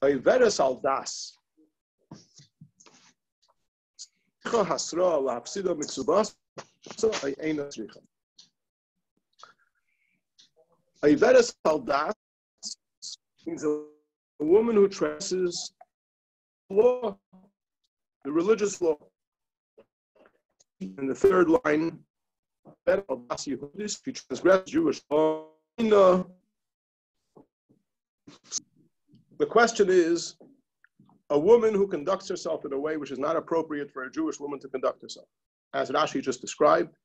Oiveres al das. Hasra lahapsida miksubas. Oiveres al das means a woman who transgresses law, the religious law. In the third line, she transgressed Jewish law. The question is, a woman who conducts herself in a way which is not appropriate for a Jewish woman to conduct herself, as Rashi just described,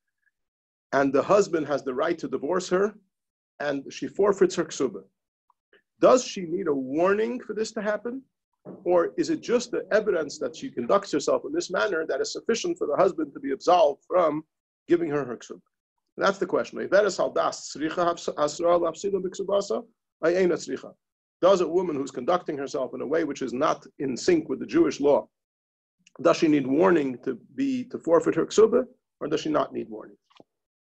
and the husband has the right to divorce her, and she forfeits her ksuba. Does she need a warning for this to happen? Or is it just the evidence that she conducts herself in this manner that is sufficient for the husband to be absolved from giving her ksuba? That's the question. Does a woman who's conducting herself in a way which is not in sync with the Jewish law, does she need warning to forfeit her ksuba, or does she not need warning?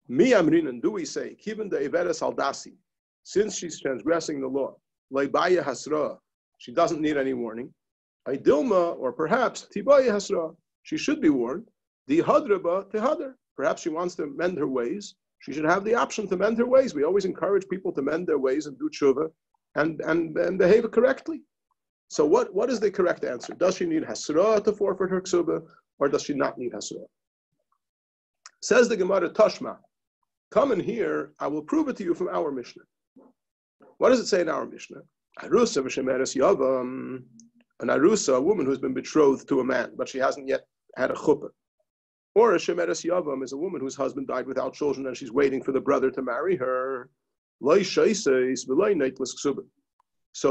Mi amrinan, do we say, kiven de iveres aldasi, since she's transgressing the law, leibaya hasra, she doesn't need any warning. Aidilma, or perhaps tibaya hasra, she should be warned. Di hadraba tehadar, perhaps she wants to mend her ways. She should have the option to mend her ways. We always encourage people to mend their ways and do tshuva and behave correctly. So what is the correct answer? Does she need hasra to forfeit her ksuba, or does she not need hasra? Says the Gemara Tashma, come in here, I will prove it to you from our Mishnah. What does it say in our Mishnah? Arusa v'shemeres yavam, an arusa, a woman who's been betrothed to a man, but she hasn't yet had a chuppah. Or a shemeres yavam is a woman whose husband died without children and she's waiting for the brother to marry her. So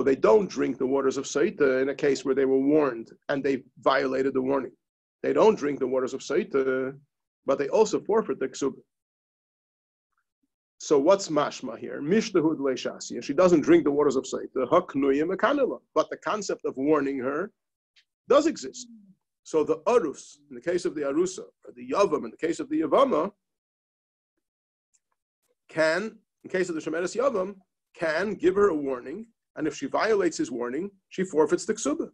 they don't drink the waters of Soita in a case where they were warned and they violated the warning. They don't drink the waters of Soita, but they also forfeit the ksuba. So what's mashma here? Mishtahud leishasi, and she doesn't drink the waters of Soita. Haknuya mekanela, but the concept of warning her does exist. So the arus, in the case of the arusa, or the yavam, in the case of the yavama, can, in case of the shemeres yavam, can give her a warning, and if she violates his warning, she forfeits the ksuba.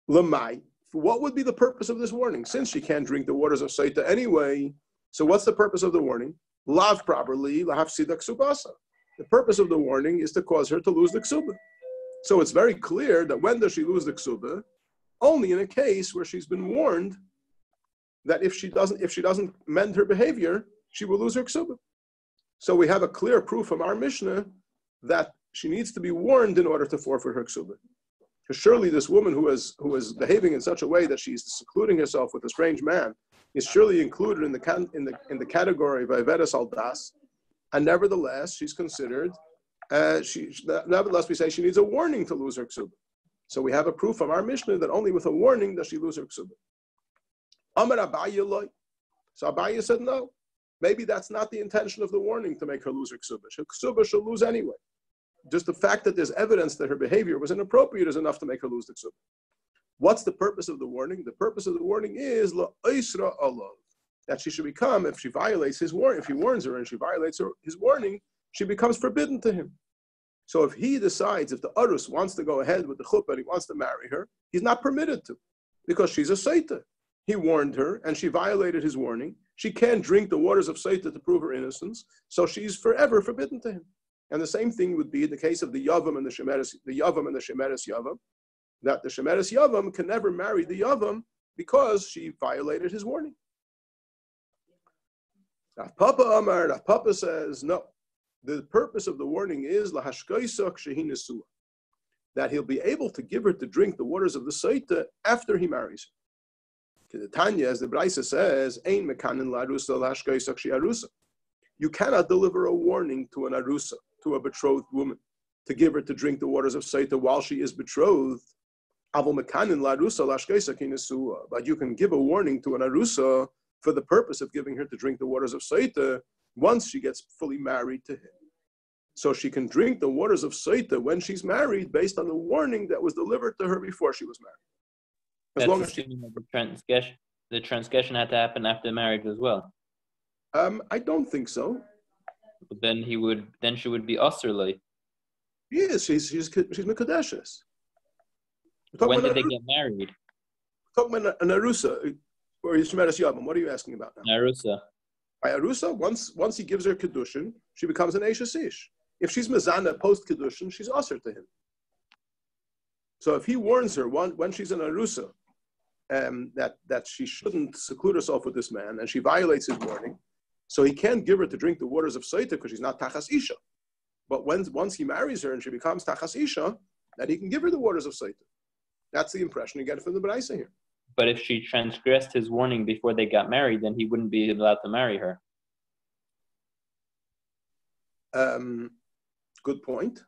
Lamai, what would be the purpose of this warning? Since she can't drink the waters of Soita anyway, so what's the purpose of the warning? Lav properly, lahafsida ksubasa. The purpose of the warning is to cause her to lose the ksuba. So it's very clear that when does she lose the ksuba? Only in a case where she's been warned that if she doesn't mend her behavior, she will lose her ksuba. So we have a clear proof from our Mishnah that she needs to be warned in order to forfeit her ksuba. Because surely this woman who is behaving in such a way that she's secluding herself with a strange man is surely included in the category of Iveres al das, and nevertheless she's considered. Nevertheless, we say she needs a warning to lose her ksuba. So we have a proof from our Mishnah that only with a warning does she lose her ksuba. Amar Abaye loy. So Abaye said no. Maybe that's not the intention of the warning to make her lose her ksuba. Her ksuba she'll lose anyway. Just the fact that there's evidence that her behavior was inappropriate is enough to make her lose the ksuba. What's the purpose of the warning? The purpose of the warning is la'isra alav, that she should become, if she violates his warning, if he warns her and she violates his warning, she becomes forbidden to him. So if he decides, if the arus wants to go ahead with the chuppah and he wants to marry her, he's not permitted to, because she's a Soita. He warned her and she violated his warning. She can't drink the waters of Soita to prove her innocence, so she's forever forbidden to him. And the same thing would be in the case of the Yavam and the Shemeres Yavam, that the Shemeres Yavam can never marry the Yavam because she violated his warning. Rav Papa says, no. The purpose of the warning is lahashkoisak shehi nesua, that he'll be able to give her to drink the waters of the Soita after he marries her. The Tanya, as the Braisa says, ein mekanin la'arusa lahashkoisak she'arusa. You cannot deliver a warning to an arusa, to a betrothed woman, to give her to drink the waters of Soita while she is betrothed. Avol mekanin la'arusa lahashkoisak nesua. But you can give a warning to an arusa for the purpose of giving her to drink the waters of Soita once she gets fully married to him. So she can drink the waters of Soita when she's married based on the warning that was delivered to her before she was married. As long as the transgression had to happen after marriage as well. I don't think so. But then she would be usherly. Yes, she's Mekadeshes. When did they get married? We're talking about an Arusa, or Yishmeres Yavam. What are you asking about now? Arusa. By Arusa, once he gives her Kedushin, she becomes an Eishes Ish. If she's Mezana post-Kedushin, she's Aser to him. So if he warns her when she's an Arusa, that she shouldn't seclude herself with this man, and she violates his warning, so he can't give her to drink the waters of Soita because she's not Tachas Isha. But once he marries her and she becomes Tachas Isha, then he can give her the waters of Soita. That's the impression you get from the Braisa here. But if she transgressed his warning before they got married, then he wouldn't be allowed to marry her. Good point.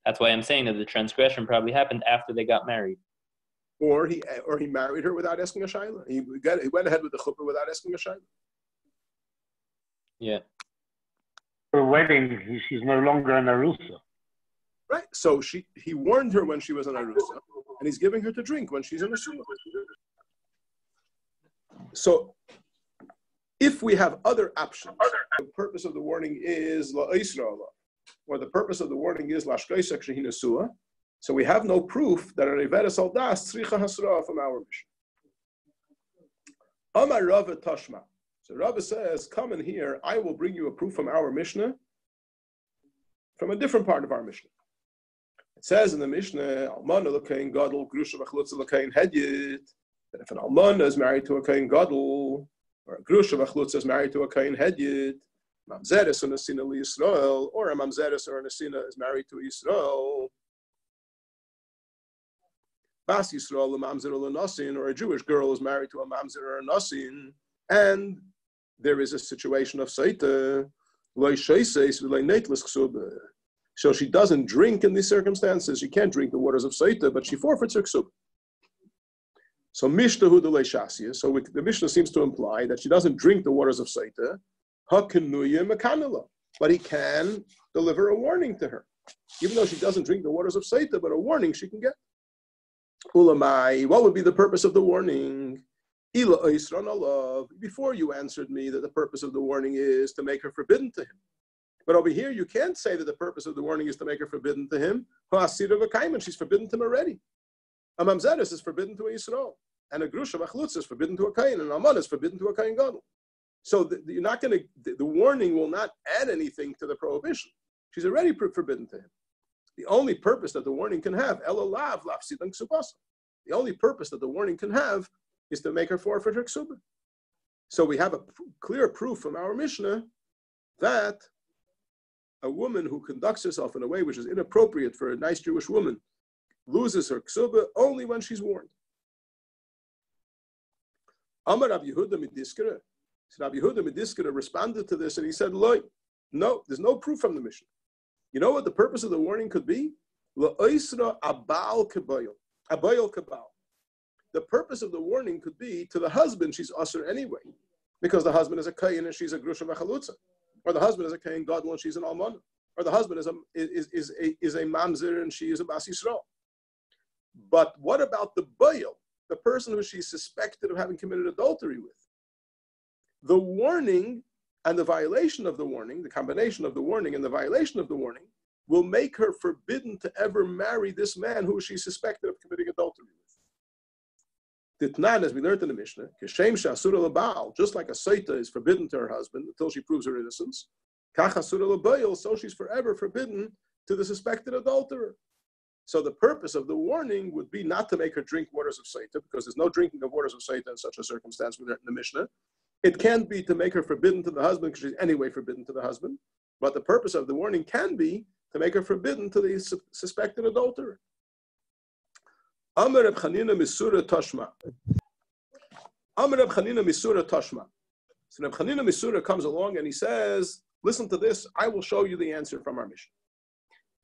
That's why I'm saying that the transgression probably happened after they got married. Or he married her without asking a shayla. He went ahead with the chuppah without asking a shayla. Yeah. For a wedding, she's no longer an Arusa. Right. So he warned her when she was an Arusa, and he's giving her to drink when she's an Asuma. So if we have other options, the purpose of the warning is La Isra'Allah, or the purpose of the warning is Lashkaisak Shehin Asua, so we have no proof that a Reveres al Das Tzricha Hasra from our mission. Amar Rava Tashma. So Rava says, come in here, I will bring you a proof from our Mishnah, from a different part of our Mishnah. It says in the Mishnah, Almana l'kain gadol, grusha v'chlutza l'kain hedyet, that if an Almana is married to a kain gadol, or a grusha v'chlutza is married to a kain hedyet, mamzeres or nesina l'Yisrael, or a mamzeres or a nesina is married to Yisrael, Bas Yisrael l'mamzer l'nasin, or a Jewish girl is married to a mamzer or a nasin, and there is a situation of Saita, lo sheises v'lo neitlis ksubah. So she doesn't drink in these circumstances. She can't drink the waters of Saita, but she forfeits her ksubah. So mishtahu de leishasya. So the Mishnah seems to imply that she doesn't drink the waters of Saita. Hakenuya mekanela, but he can deliver a warning to her, even though she doesn't drink the waters of Saita, but a warning she can get. Ulamai, what would be the purpose of the warning? Ila oisran alav. Before you answered me that the purpose of the warning is to make her forbidden to him. But over here, you can't say that the purpose of the warning is to make her forbidden to him. She's forbidden to him already. A mamzeres is forbidden to a Yisrael, and a grusha v'chlutz is forbidden to a kain, and a alman is forbidden to a kain gadol. So you're not going to. The warning will not add anything to the prohibition. She's already forbidden to him. The only purpose that the warning can have, elalav lafsidan ksubasa. The only purpose that the warning can have is to make her forfeit her ksubah. So we have a clear proof from our Mishnah that a woman who conducts herself in a way which is inappropriate for a nice Jewish woman loses her ksubah only when she's warned. Amar Rabbi Yehuda Midiskara. So Rabbi Yehuda Midiskara responded to this and he said, no, there's no proof from the Mishnah. You know what the purpose of the warning could be? La'oisra abal kabayil. Abayil kabal. The purpose of the warning could be to the husband, she's usher anyway, because the husband is a kayin and she's a grusha v'chalutza. Or the husband is a kain gadol and she's an almana. Or the husband is a mamzer and she is a bas Yisrael. But what about the bayil, the person who she's suspected of having committed adultery with? The warning and the violation of the warning, the combination of the warning and the violation of the warning, will make her forbidden to ever marry this man who she's suspected of committing adultery with. Ditnan, as we learned in the Mishnah, Keshem Shasura Labal, just like a Saita is forbidden to her husband until she proves her innocence, Kach Hasura Labayil, so she's forever forbidden to the suspected adulterer. So the purpose of the warning would be not to make her drink waters of Saita, because there's no drinking of waters of Saita in such a circumstance with her in the Mishnah. It can't be to make her forbidden to the husband, because she's anyway forbidden to the husband. But the purpose of the warning can be to make her forbidden to the suspected adulterer. Amar Reb Chanina Misura Tashma. Amar Reb Chanina Misura Tashma. So Reb Chanina Misura comes along and he says, listen to this, I will show you the answer from our Mishnah.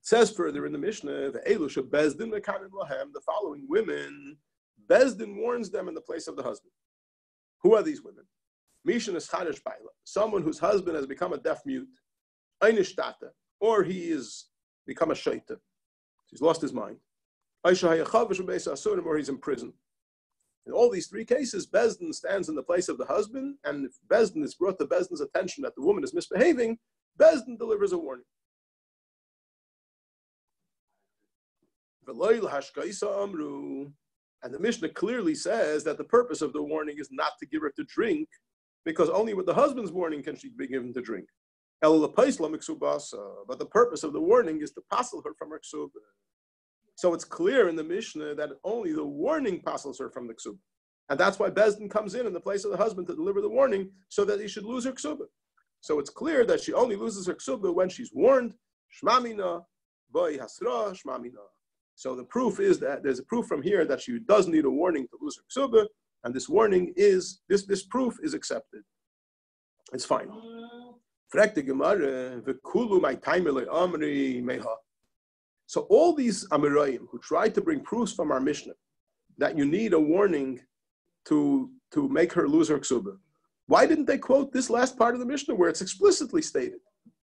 It says further in the Mishnah, the following women, Bezdin warns them in the place of the husband. Who are these women? Mishan is Chadash Baila, someone whose husband has become a deaf mute, Einishtata, or he has become a shaitan. He's lost his mind. Or he's in prison. In all these three cases, Bezdin stands in the place of the husband, and if Bezdin is brought to Bezdin's attention that the woman is misbehaving, Bezdin delivers a warning. And the Mishnah clearly says that the purpose of the warning is not to give her to drink, because only with the husband's warning can she be given to drink. But the purpose of the warning is to passel her from her ksubah. So it's clear in the Mishnah that only the warning passels her from the ksubah. And that's why Bezdin comes in the place of the husband to deliver the warning, so that he should lose her ksubah. So it's clear that she only loses her ksubah when she's warned. Shmamina, boy hasra, shmamina. So the proof is that there's a proof from here that she does need a warning to lose her ksubah, and this warning is, this proof is accepted. It's fine. So all these Amirayim who try to bring proofs from our Mishnah that you need a warning to make her lose her ksubah, why didn't they quote this last part of the Mishnah where it's explicitly stated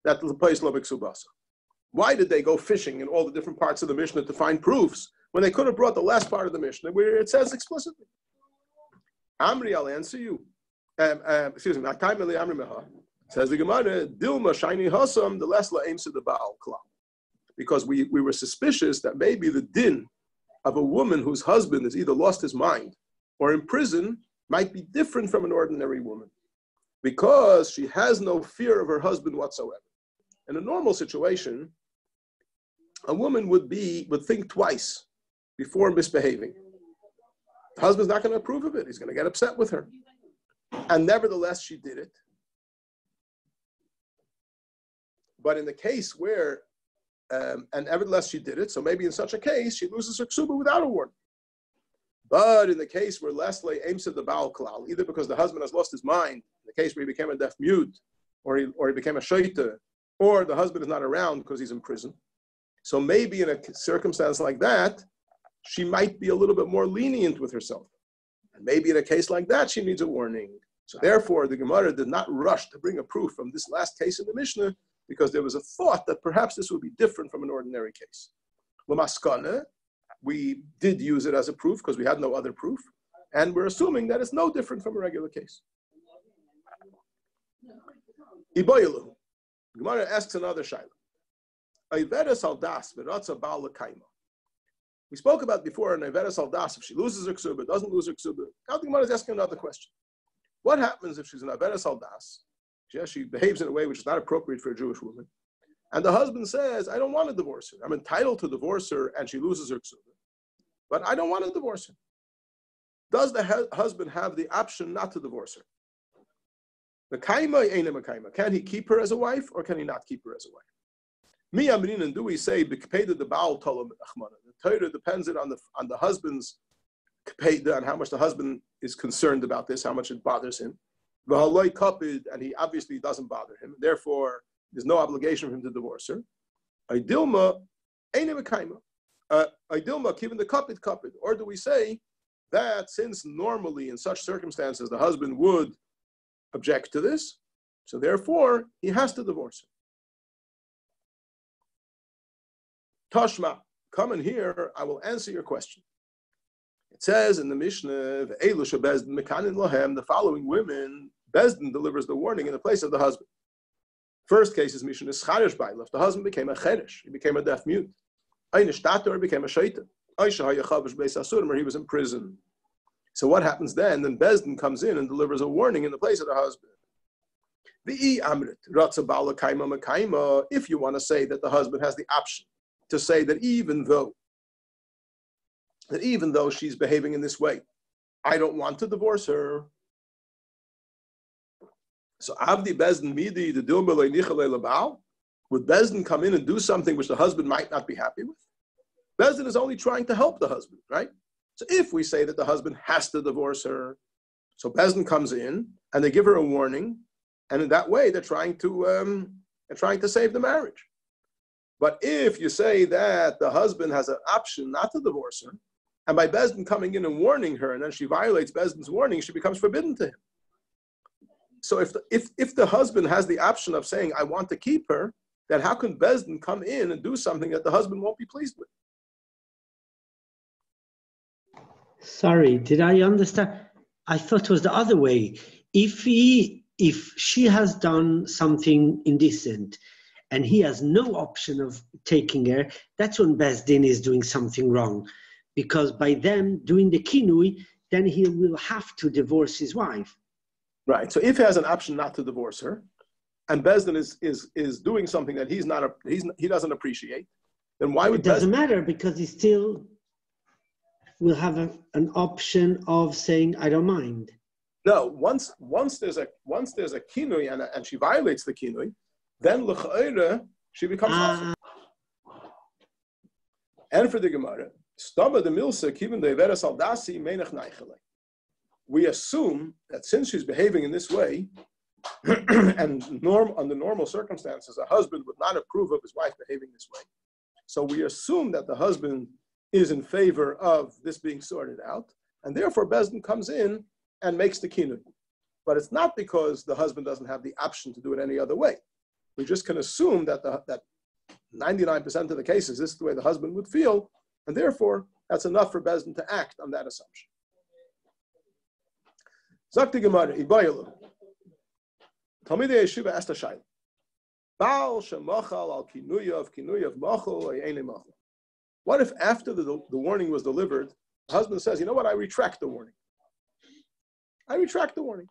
that l'pais lo b'ksubasa? Why did they go fishing in all the different parts of the Mishnah to find proofs when they could have brought the last part of the Mishnah where it says explicitly? Amri, I'll answer you. Excuse me. Says the Gemara, Dilma shiny hasam the less la'aim to the Baal klal. Because we were suspicious that maybe the din of a woman whose husband has either lost his mind or in prison might be different from an ordinary woman, because she has no fear of her husband whatsoever. In a normal situation, a woman would think twice before misbehaving. The husband's not going to approve of it. He's going to get upset with her. And nevertheless, she did it. But in the case where, and nevertheless she did it, so maybe in such a case, she loses her ksubah without a warning. But in the case where Leslie aims at the Baal klal, either because the husband has lost his mind, in the case where he became a deaf mute, or he became a shaita, or the husband is not around because he's in prison. So maybe in a circumstance like that, she might be a little bit more lenient with herself. And maybe in a case like that, she needs a warning. So therefore, the Gemara did not rush to bring a proof from this last case in the Mishnah, because there was a thought that perhaps this would be different from an ordinary case. L'maskana, we did use it as a proof because we had no other proof, and we're assuming that it's no different from a regular case. Iboyilu. Gemara asks another shaila. We spoke about before an Ivera Saldas, if she loses her ksubah, doesn't lose her ksubah. Now the Gemara is asking another question. What happens if she's an Ivera Saldas? She behaves in a way which is not appropriate for a Jewish woman, and the husband says, I don't want to divorce her. I'm entitled to divorce her, and she loses her ksubah, but I don't want to divorce her. Does the husband have the option not to divorce her? Can he keep her as a wife, or can he not keep her as a wife? Mi amrin, and do we say the Baal tolam achmana? The Torah depends on the husband's kpeda, on how much the husband is concerned about this, how much it bothers him. V'haloi kapid, and he obviously doesn't bother him. Therefore, there's no obligation for him to divorce her. Idilma eine mekayma. Idilma kivin the kapid. Or do we say that since normally in such circumstances the husband would object to this, so therefore he has to divorce her? Tashma, come in here, I will answer your question. It says in the Mishnah, the following women, Bezdin delivers the warning in the place of the husband. First case is Mishnah Scharish Bailaf. The husband became a cherish, he became a deaf mute. Eine Shtator became a shaita. Aisha hayachavish beis asurim, where he was in prison. So what happens then? Then Bezdin comes in and delivers a warning in the place of the husband. The amrit ratza bala kaima makaima. If you want to say that the husband has the option to say that even though she's behaving in this way, I don't want to divorce her. So Avdi Bezdin Midi the Dilma Nichale Labal, would Bezdin come in and do something which the husband might not be happy with? Bezdin is only trying to help the husband, right? So if we say that the husband has to divorce her, so Bezdin comes in and they give her a warning, and in that way they're trying to save the marriage. But if you say that the husband has an option not to divorce her, and by Bezdin coming in and warning her, and then she violates Bezdin's warning, she becomes forbidden to him. So if the husband has the option of saying, I want to keep her, then how can Bezdin come in and do something that the husband won't be pleased with? Sorry, did I understand? I thought it was the other way. If she has done something indecent and he has no option of taking her, that's when Beis Din is doing something wrong. Because by them doing the kinui, then he will have to divorce his wife. Right. So if he has an option not to divorce her, and Beis Din is doing something that he doesn't appreciate, then why would it doesn't matter, because he still will have an option of saying, I don't mind. No, once there's a kinui and she violates the kinui, then l'cha'ira she becomes awesome. And for the Gemara, stama de milsa kiven de veras aldasi menach neichele. We assume that since she's behaving in this way, and under normal circumstances, a husband would not approve of his wife behaving this way. So we assume that the husband is in favor of this being sorted out, and therefore Beis Din comes in and makes the kinui. But it's not because the husband doesn't have the option to do it any other way. We just can assume that that 99% of the cases, this is the way the husband would feel, and therefore that's enough for Beis Din to act on that assumption. Zakti Gemara, Ibayalu. Talmidei Yeshiva asked a shayla. Baal shemachal al kinuyav machal ayene machal. What if after the warning was delivered, the husband says, you know what, I retract the warning. I retract the warning.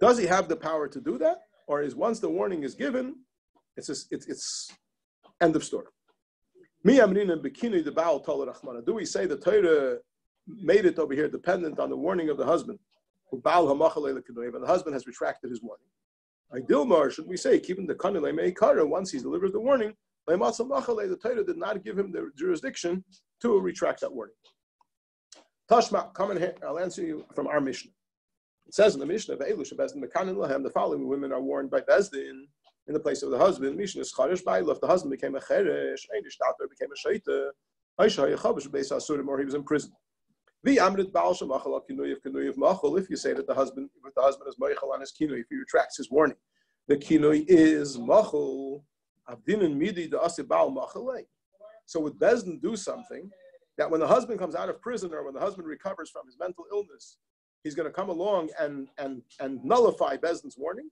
Does he have the power to do that? Or is once the warning is given, it's end of story. Mi amrina bikini the Baal toler Rachmana. Do we say the Torah made it over here dependent on the warning of the husband? And the husband has retracted his warning. Dilmar, should we say, keeping the kanile meikara, once he's delivered the warning, the Torah did not give him the jurisdiction to retract that warning. Tashma, come in here, I'll answer you from our Mishnah. It says in the Mishnah, the following women are warned by Beis Din in the place of the husband. Mishnah is charish ba'ila, if the husband became a cheresh, became a shaita, or he was in prison. If you say that the husband is meichel on his kinui, if he retracts his warning, the kinui is machul. So would Beis Din do something that when the husband comes out of prison or when the husband recovers from his mental illness, he's going to come along and nullify Beis Din's warning?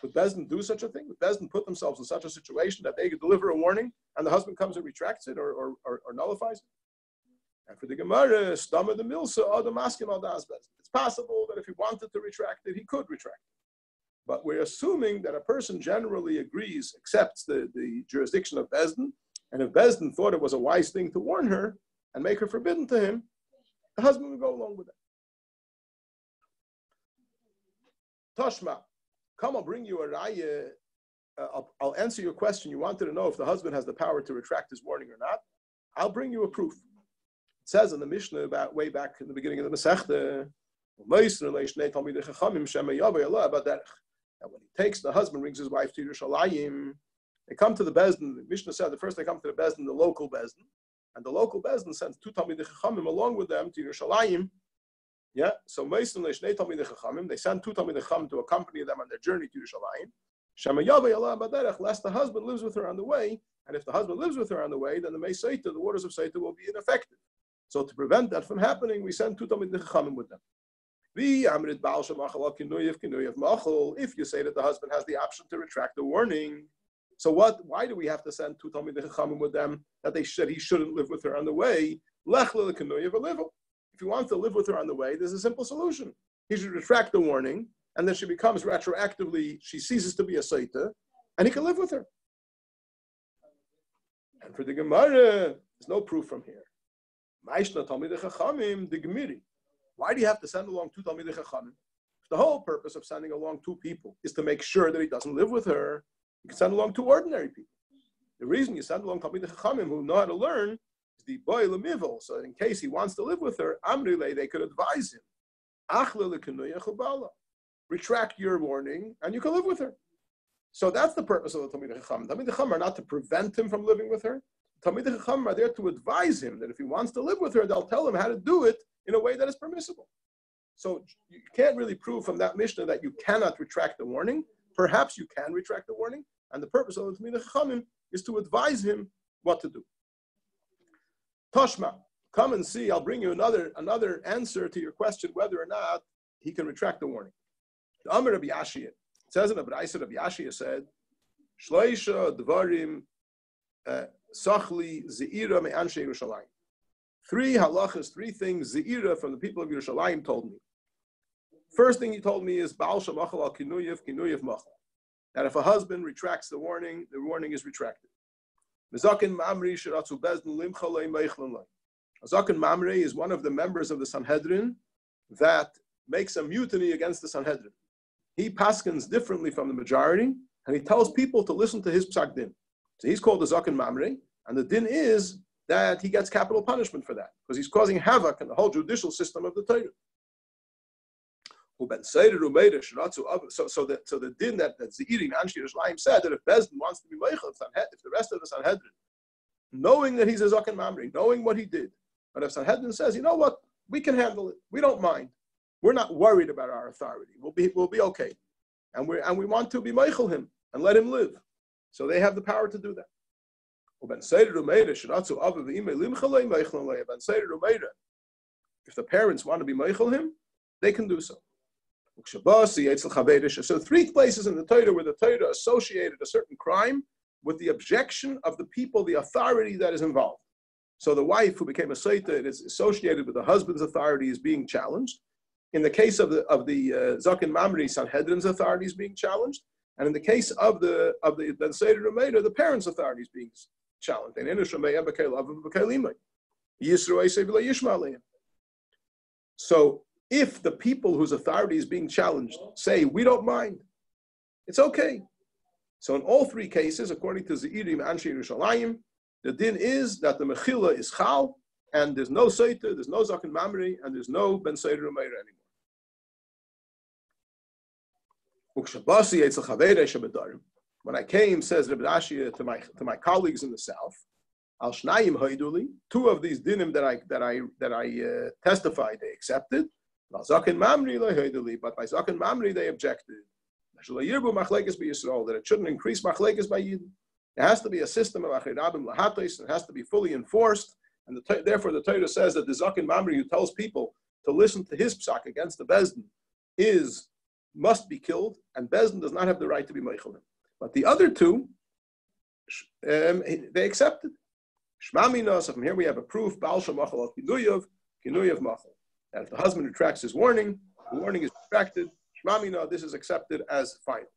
Would Beis Din do such a thing? Would Beis Din put themselves in such a situation that they could deliver a warning and the husband comes and retracts it or nullifies it? And for the Gemara, Stama the Milsa, Adam asking al das Beis Din. It's possible that if he wanted to retract it, he could retract it. But we're assuming that a person generally accepts the jurisdiction of Beis Din, and if Beis Din thought it was a wise thing to warn her and make her forbidden to him, the husband would go along with it. Tashma, come, I'll bring you a raya. I'll answer your question. You wanted to know if the husband has the power to retract his warning or not. I'll bring you a proof. It says in the Mishnah about way back in the beginning of the Masechta, that when he takes the husband, brings his wife to Yerushalayim, they come to the Beis Din. The Mishnah said that first they come to the Beis Din, the local Beis Din, and the local Beis Din sends two Talmidei Chachamim along with them to Yerushalayim. Yeah, so they send two Talmidei Chachamim to accompany them on their journey to Yerushalayim. Lest the husband lives with her on the way, and if the husband lives with her on the way, then the Meisayta, the waters of Saita, will be ineffective. So to prevent that from happening, we send two Talmidei Chachamim with them. If you say that the husband has the option to retract the warning, so what? Why do we have to send two Talmidei Chachamim with them that he shouldn't live with her on the way? If he wants to live with her on the way, there's a simple solution. He should retract the warning, and then she becomes retroactively, she ceases to be a Saita, and he can live with her. And for the Gemara, there's no proof from here. Why do you have to send along two Talmidei Chachamim? If the whole purpose of sending along two people is to make sure that he doesn't live with her, you can send along two ordinary people. The reason you send along Talmidei Chachamim who know how to learn is the boy lemivol. So in case he wants to live with her, Amrile, they could advise him. Retract your warning and you can live with her. So that's the purpose of the Talmidei Chachamim. Talmidei Chachamim are not to prevent him from living with her. Talmidei Chachamim are there to advise him that if he wants to live with her, they'll tell him how to do it in a way that is permissible. So you can't really prove from that Mishnah that you cannot retract the warning. Perhaps you can retract the warning, and the purpose of the Talmidei Chachamim is to advise him what to do. Toshma, come and see. I'll bring you another answer to your question whether or not he can retract the warning. The Amar Rabbi Yashia, it says in the Braisa, Rabbi Yashia said, Shleisha Dvarim Sachli Zeira Me'anshe Yerushalayim. 3 halachas, 3 things Zeira from the people of Yerushalayim told me. First thing he told me is Baal Shamachal al Kinuyev Machal. That if a husband retracts the warning is retracted. Mezakin Mamri Shiratzu Bezdin Limchalei Meichlanlei. Zakin Mamre is one of the members of the Sanhedrin that makes a mutiny against the Sanhedrin. He paskins differently from the majority, and he tells people to listen to his psak din. So he's called the Zakin Mamre, and the din is that he gets capital punishment for that, because he's causing havoc in the whole judicial system of the Torah. So the din that Ze'irim Anshi Yerushalayim said that if Bezdin wants to be Meichel, if the rest of the Sanhedrin, knowing that he's a Zakin Mamre, knowing what he did, but if Sanhedrin says, you know what, we can handle it, we don't mind, we're not worried about our authority, we'll be okay, and we want to be Meichel him and let him live, so they have the power to do that. If the parents want to be Meichel him, they can do so. So 3 places in the Torah where the Torah associated a certain crime with the objection of the people, the authority that is involved. So the wife who became a Sotah, it is associated with the husband's authority is being challenged. In the case of the Zakin Mamri, Sanhedrin's authority is being challenged. And in the case of the Ben Seder Rameda, the parents' authority is being challenged. So if the people whose authority is being challenged say, we don't mind, it's okay. So in all 3 cases, according to Ze'irim Anshe Yerushalayim, the din is that the Mechila is Chal, and there's no Sotah, there's no Zakin Mamri, and there's no Ben Seder Rameda anymore. When I came, says Rebbe Ashia, to my colleagues in the south, Al Shnayim Haiduli, 2 of these dinim that I testified, they accepted. But by Zakin Mamri they objected. That it shouldn't increase machlekes by Yidden. There has to be a system of achirabim lahatos. It has to be fully enforced, and therefore the Torah says that the Zakin Mamri who tells people to listen to his psak against the Bezdin must be killed, and Bezdin does not have the right to be meichel him. But the other 2, they accepted. Shmamina. So from here we have a proof. Baal Shamachal al Kinuyev Machal. That if the husband retracts his warning, the warning is retracted. Shmamina, this is accepted as final.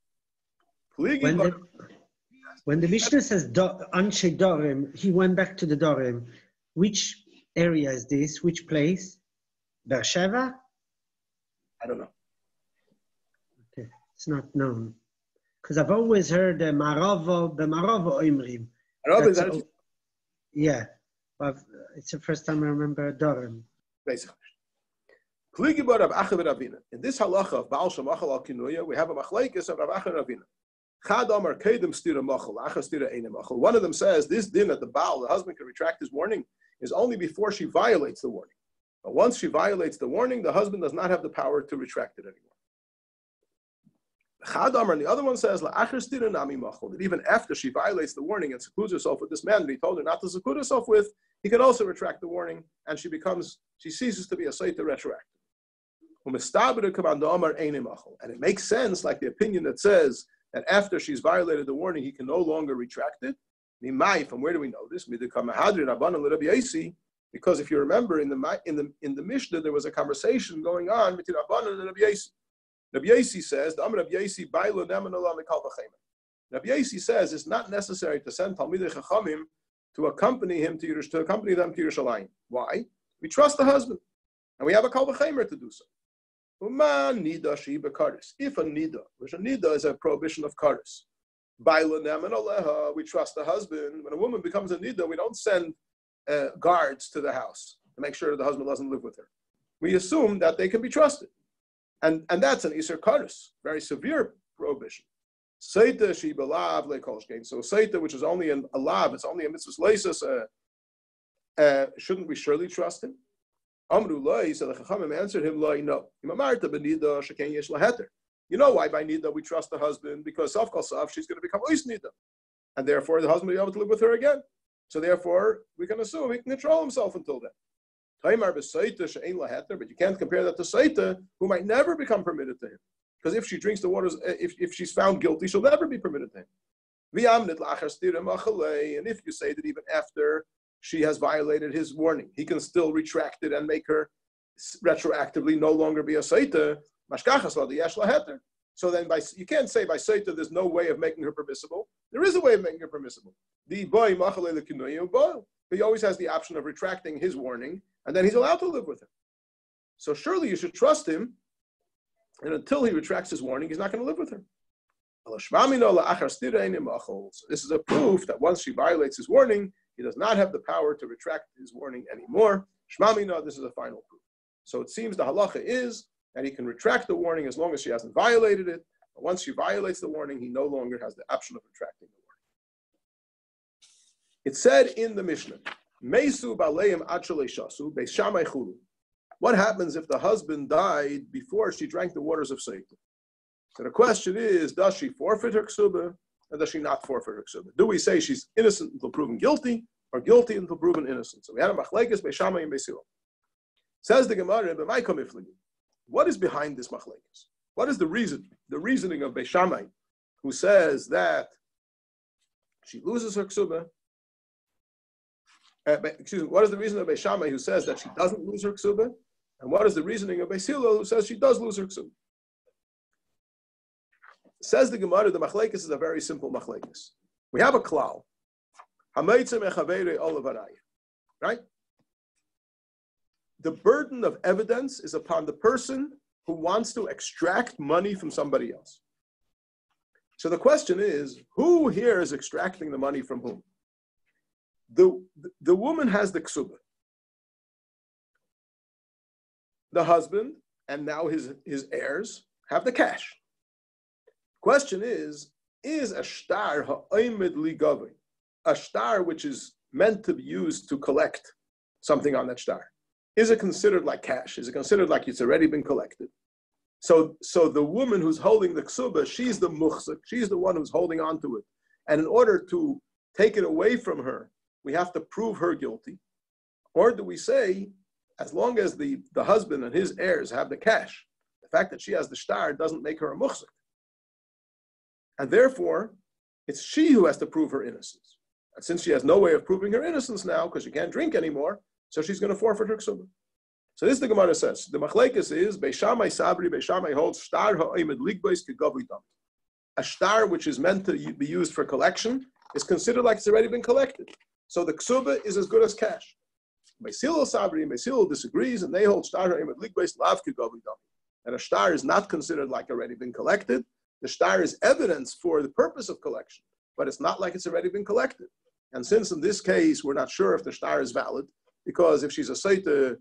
When the Mishnah says Anshe Dorim, he went back to the Dorim. Which area is this? Which place? Beersheba? I don't know. Okay, it's not known. Because I've always heard the Maravo Oimrim. Yeah, but it's the first time I remember Dorim. Basically. In this halacha of Baal Shamachal al Kinuya, we have a machlekes of Rav Acha and Ravina. One of them says this din that the Baal, the husband, can retract his warning is only before she violates the warning. But once she violates the warning, the husband does not have the power to retract it anymore. And the other one says that even after she violates the warning and secludes herself with this man that he told her not to seclude herself with, he can also retract the warning, and she ceases to be a Sotah retroactive. And it makes sense, like the opinion that says that after she's violated the warning, he can no longer retract it. From where do we know this? Because if you remember in the Mishnah, there was a conversation going on between Rabbanan and Rabbi Yasi. Rabbi Yasi says, Rabbi Yasi says it's not necessary to send Talmidei Chachamim to accompany them to Yerushalayim. Why? We trust the husband, and we have a Kal V'chemer to do so. If a nida, which a nida is a prohibition of karis, we trust the husband. When a woman becomes a nida, we don't send guards to the house to make sure the husband doesn't live with her. We assume that they can be trusted, and that's an iser karis, very severe prohibition. Sotah she belav lekolshkein. So Sotah, which is only a lav, it's only a mitzvah leisus. Shouldn't we surely trust him? Amru loy, so the Chachamim answered him, loy, no. You know why by nida we trust the husband? Because saf kol saf, she's going to become ois nida, and therefore the husband will be able to live with her again. So therefore we can assume he can control himself until then. But you can't compare that to Sotah, who might never become permitted to him. Because if she drinks the waters, if she's found guilty, she'll never be permitted to him. And if you say that even after she has violated his warning, he can still retract it and make her retroactively no longer be a Soita, so then you can't say by Soita there's no way of making her permissible. There is a way of making her permissible. He always has the option of retracting his warning, and then he's allowed to live with her. So surely you should trust him, and until he retracts his warning, he's not going to live with her. So this is a proof that once she violates his warning, he does not have the power to retract his warning anymore. This is a final proof. So it seems the halacha is that he can retract the warning as long as she hasn't violated it. But once she violates the warning, he no longer has the option of retracting the warning. It said in the Mishnah, Meisu baleim achale shasu beishamai chulu. What happens if the husband died before she drank the waters of Soita? So the question is, does she forfeit her ksuba, or does she not forfeit her ksuba? Do we say she's innocent until proven guilty, or guilty until proven innocent? So we had a machlekes beishamai and beisilo. Says the Gemara, what is behind this machlekes? What is the reason? The reasoning of Beishamai, who says that she loses her ksuba. What is the reason of Beishamai who says that she doesn't lose her ksuba? And what is the reasoning of Beis Hillel who says she does lose her ksuba? Says the Gemara, the machlekes is a very simple machlekes. We have a klal. Right? The burden of evidence is upon the person who wants to extract money from somebody else. So the question is, who here is extracting the money from whom? The woman has the ksuba. The husband, and now his heirs, have the cash. Question is a shtar ha'omed li gavei, a shtar which is meant to be used to collect something on that shtar? Is it considered like cash? Is it considered like it's already been collected? So the woman who's holding the ksuba, she's the muhsik, she's the one who's holding on to it. And in order to take it away from her, we have to prove her guilty. Or do we say, as long as the husband and his heirs have the cash, the fact that she has the shtar doesn't make her a muhsik. And therefore, it's she who has to prove her innocence. And since she has no way of proving her innocence now, because she can't drink anymore, so she's going to forfeit her ksuba. So this the Gemara says. The machlekes is Beishamai Sabri. Beishamai holds shtar ha'omed ligbeis kegavi dam. A shtar which is meant to be used for collection is considered like it's already been collected. So the ksuba is as good as cash. Beis Hillel Sabri and Beis Hillel disagrees, and they hold shtar ha'omed ligbeis lav kegavi dam. And a shtar is not considered like already been collected. The shtar is evidence for the purpose of collection, but it's not like it's already been collected. And since in this case we're not sure if the shtar is valid, because if she's a Soita,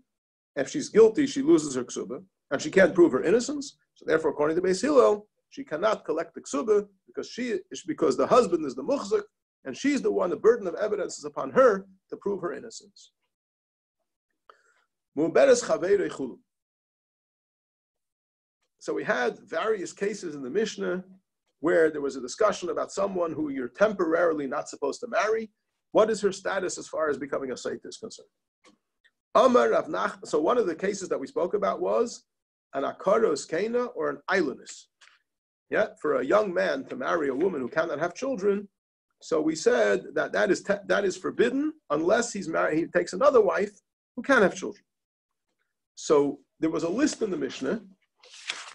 if she's guilty, she loses her ksuba, and she can't prove her innocence. So therefore, according to Beis Hillel, she cannot collect the ksuba because the husband is the muhzik, and she's the one. The burden of evidence is upon her to prove her innocence. So we had various cases in the Mishnah where there was a discussion about someone who you're temporarily not supposed to marry. What is her status as far as becoming a Soita is concerned? So one of the cases that we spoke about was an akaros kena or an ailonis. Yeah, for a young man to marry a woman who cannot have children. So we said that is forbidden unless he's married. He takes another wife who can have children. So there was a list in the Mishnah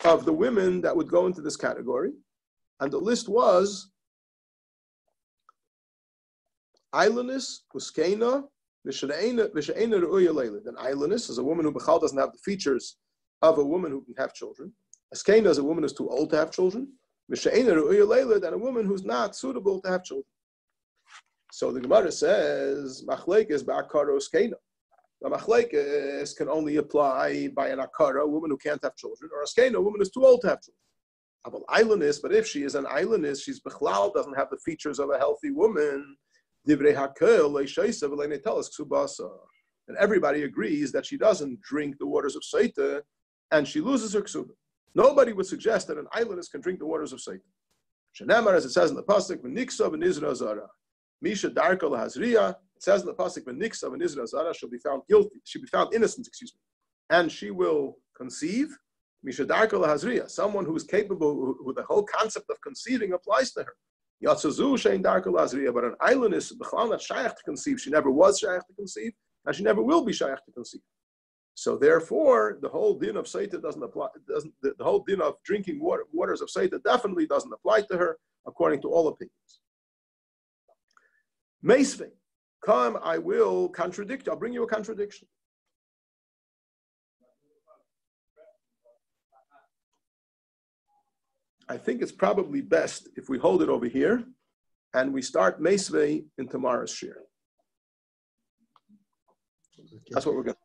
of the women that would go into this category, and the list was ailonis, uskena. An ailonis is a woman who b'chal doesn't have the features of a woman who can have children. A skena is a woman who's too old to have children. And a woman who's not suitable to have children. So the Gemara says, machlekes ba'akara skena. The machlekes can only apply by an akara, a woman who can't have children, or a skena, a woman who's too old to have children. But if she is an ailonis, she's b'chlal, doesn't have the features of a healthy woman. And everybody agrees that she doesn't drink the waters of Soita, and she loses her ksuba. Nobody would suggest that an ailonis can drink the waters of Soita. Shenemar, as it says in the pasuk, "V'niksav v'nizra zara." Misha darka lahazriya. It says in the pasuk, "V'niksav v'nizra zara." She'll be found guilty. She'll be found innocent. And she will conceive. Misha darka lahazriya. Someone who is capable, who the whole concept of conceiving applies to her. Yatzazu shein darka lazriya, but an island is b'chlal not shayach to conceive. She never was shayach to conceive, and she never will be shayach to conceive. So therefore, the whole din of Sota doesn't apply. The whole din of drinking waters of Sota definitely doesn't apply to her, according to all opinions. Meisvei, come, I will contradict you. I'll bring you a contradiction. I think it's probably best if we hold it over here and we start Meisvei in tomorrow's shir. That's what we're going to do.